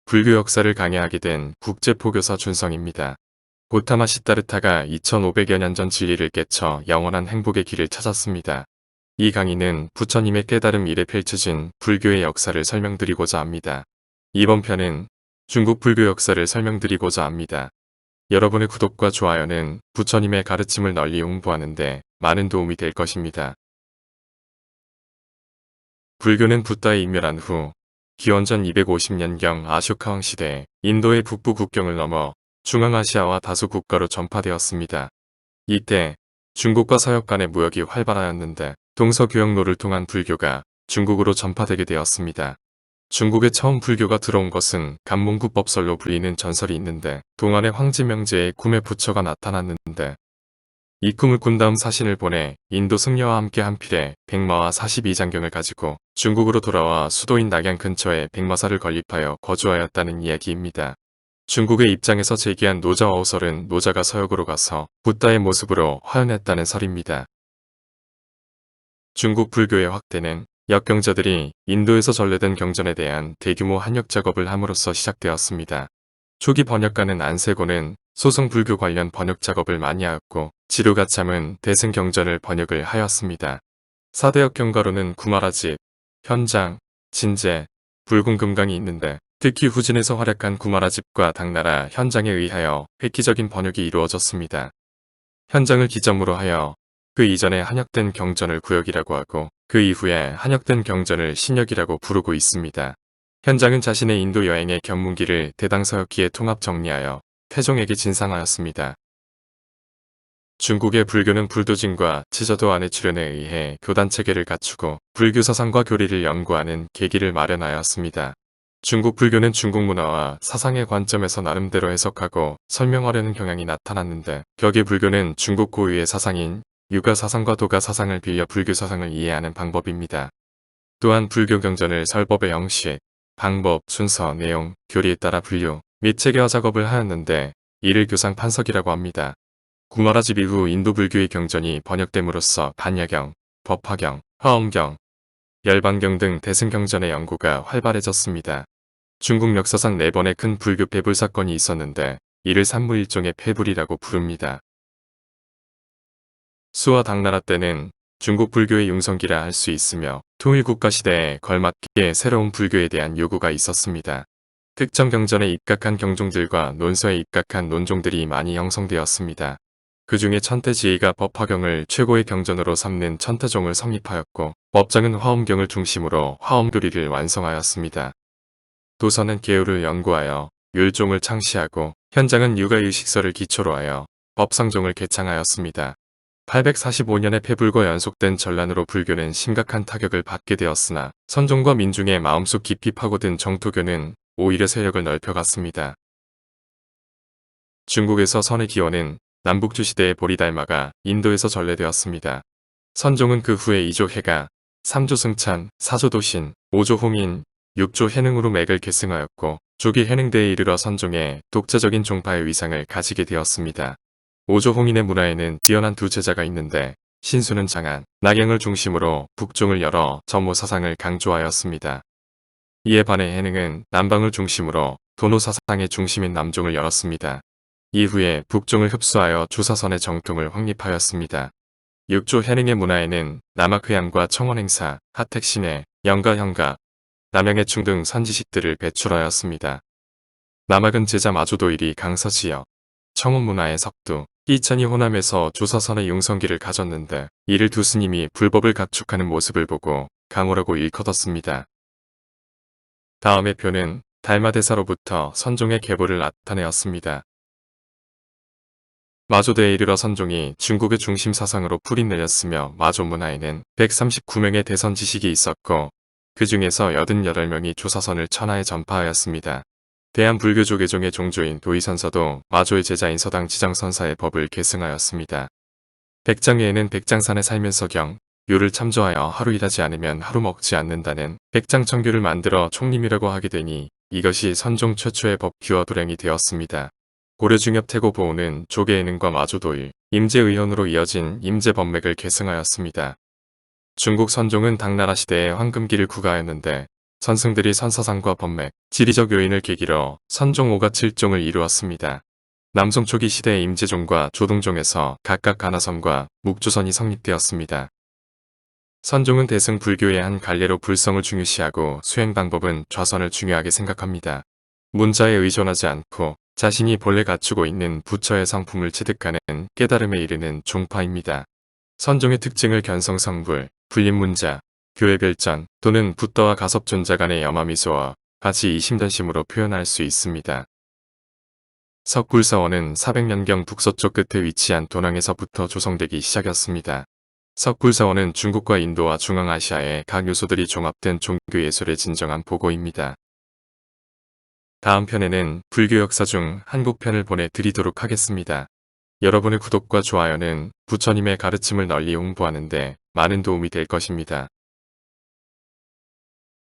불교 역사를 강의하게 된 국제포교사 준성입니다. 고타마 시다르타가 2500여 년 전 진리를 깨쳐 영원한 행복의 길을 찾았습니다. 이 강의는 부처님의 깨달음 이래 펼쳐진 불교의 역사를 설명드리고자 합니다. 이번 편은 중국 불교 역사를 설명드리고자 합니다. 여러분의 구독과 좋아요는 부처님의 가르침을 널리 홍보하는 데 많은 도움이 될 것입니다. 불교는 붓다의 인멸한 후 기원전 250년경 아쇼카 왕시대에 인도의 북부 국경을 넘어 중앙아시아와 다수 국가로 전파되었습니다. 이때 중국과 서역 간의 무역이 활발하였는데 동서교역로를 통한 불교가 중국으로 전파되게 되었습니다. 중국에 처음 불교가 들어온 것은 간몽구법설로 불리는 전설이 있는데 동안의 황제 명제의 꿈에 부처가 나타났는데 이 꿈을 꾼 다음 사신을 보내 인도 승려와 함께 한 필에 백마와 42장경을 가지고 중국으로 돌아와 수도인 낙양 근처에 백마사를 건립하여 거주하였다는 이야기입니다. 중국의 입장에서 제기한 노자어설은 노자가 서역으로 가서 붓다의 모습으로 화연했다는 설입니다. 중국 불교의 확대는 역경자들이 인도에서 전래된 경전에 대한 대규모 한역 작업을 함으로써 시작되었습니다. 초기 번역가는 안세고는 소승 불교 관련 번역 작업을 많이 하였고 지루가참은 대승경전을 번역을 하였습니다. 4대 역경가로는 구마라집, 현장, 진제, 불공금강이 있는데 특히 후진에서 활약한 구마라집과 당나라 현장에 의하여 획기적인 번역이 이루어졌습니다. 현장을 기점으로 하여 그 이전에 한역된 경전을 구역이라고 하고 그 이후에 한역된 경전을 신역이라고 부르고 있습니다. 현장은 자신의 인도 여행의 견문기를 대당서역기에 통합 정리하여 태종에게 진상하였습니다. 중국의 불교는 불도진과 치저도 안의 출현에 의해 교단체계를 갖추고 불교 사상과 교리를 연구하는 계기를 마련하였습니다. 중국 불교는 중국 문화와 사상의 관점에서 나름대로 해석하고 설명하려는 경향이 나타났는데 격의 불교는 중국 고유의 사상인 유가 사상과 도가 사상을 빌려 불교 사상을 이해하는 방법입니다. 또한 불교 경전을 설법의 형식, 방법, 순서, 내용, 교리에 따라 분류 및 체계화 작업을 하였는데 이를 교상 판석이라고 합니다. 구마라집 이후 인도 불교의 경전이 번역됨으로써 반야경, 법화경, 화엄경, 열반경 등 대승경전의 연구가 활발해졌습니다. 중국 역사상 4번의 큰 불교 폐불 사건이 있었는데 이를 산무일종의 폐불이라고 부릅니다. 수와 당나라 때는 중국 불교의 융성기라 할 수 있으며 통일국가 시대에 걸맞게 새로운 불교에 대한 요구가 있었습니다. 특정 경전에 입각한 경종들과 논서에 입각한 논종들이 많이 형성되었습니다. 그 중에 천태지의가 법화경을 최고의 경전으로 삼는 천태종을 성립하였고 법장은 화엄경을 중심으로 화엄교리를 완성하였습니다. 도서는 계율을 연구하여 율종을 창시하고 현장은 유가유식서를 기초로 하여 법상종을 개창하였습니다. 845년의 폐불과 연속된 전란으로 불교는 심각한 타격을 받게 되었으나 선종과 민중의 마음속 깊이 파고든 정토교는 오히려 세력을 넓혀갔습니다. 중국에서 선의 기원은 남북주 시대의 보리달마가 인도에서 전래되었습니다. 선종은 그 후에 2조 해가, 3조 승찬, 4조 도신, 5조 홍인, 6조 해능으로 맥을 계승하였고 조기 해능대에 이르러 선종의 독자적인 종파의 위상을 가지게 되었습니다. 5조 홍인의 문화에는 뛰어난 두 제자가 있는데 신수는 장안, 낙양을 중심으로 북종을 열어 전모 사상을 강조하였습니다. 이에 반해 해능은 남방을 중심으로 도노 사상의 중심인 남종을 열었습니다. 이후에 북종을 흡수하여 조사선의 정통을 확립하였습니다. 6조 해능의 문화에는 남학회양과 청원행사, 하택신해, 영가형가, 남양해충 등 선지식들을 배출하였습니다. 남학은 제자 마조도일이 강서지역, 청원 문화의 석두, 이천이 호남에서 조사선의 융성기를 가졌는데 이를 두 스님이 불법을 각축하는 모습을 보고 강호라고 일컫었습니다. 다음의 표는 달마대사로부터 선종의 계보를 나타내었습니다. 마조대에 이르러 선종이 중국의 중심 사상으로 풀이 내렸으며 마조 문화에는 139명의 대선 지식이 있었고 그 중에서 88명이 조사선을 천하에 전파하였습니다. 대한불교조 계종의 종조인 도의선서도 마조의 제자인 서당 지장선사의 법을 계승하였습니다. 백장외에는 백장산에 살면서 경, 요를 참조하여 하루 일하지 않으면 하루 먹지 않는다는 백장청규를 만들어 총림이라고 하게 되니 이것이 선종 최초의 법규와 도량이 되었습니다. 고려중엽 태고보호는 조계예능과 마조도일, 임제의현으로 이어진 임제법맥을 계승하였습니다. 중국 선종은 당나라 시대에 황금기를 구가하였는데 선승들이 선사상과 법맥, 지리적 요인을 계기로 선종 5가 7종을 이루었습니다. 남송 초기 시대의 임재종과 조동종에서 각각 가나선과 묵조선이 성립되었습니다. 선종은 대승 불교의 한 갈래로 불성을 중요시하고 수행 방법은 좌선을 중요하게 생각합니다. 문자에 의존하지 않고 자신이 본래 갖추고 있는 부처의 성품을 체득하는 깨달음에 이르는 종파입니다. 선종의 특징을 견성성불, 불림문자, 교회별전 또는 붓더와 가섭존자 간의 염화미소와 같이 이심전심으로 표현할 수 있습니다. 석굴서원은 400년경 북서쪽 끝에 위치한 도낭에서부터 조성되기 시작했습니다. 석굴서원은 중국과 인도와 중앙아시아의 각 요소들이 종합된 종교예술의 진정한 보고입니다. 다음 편에는 불교 역사 중 한국편을 보내드리도록 하겠습니다. 여러분의 구독과 좋아요는 부처님의 가르침을 널리 홍보하는 데 많은 도움이 될 것입니다.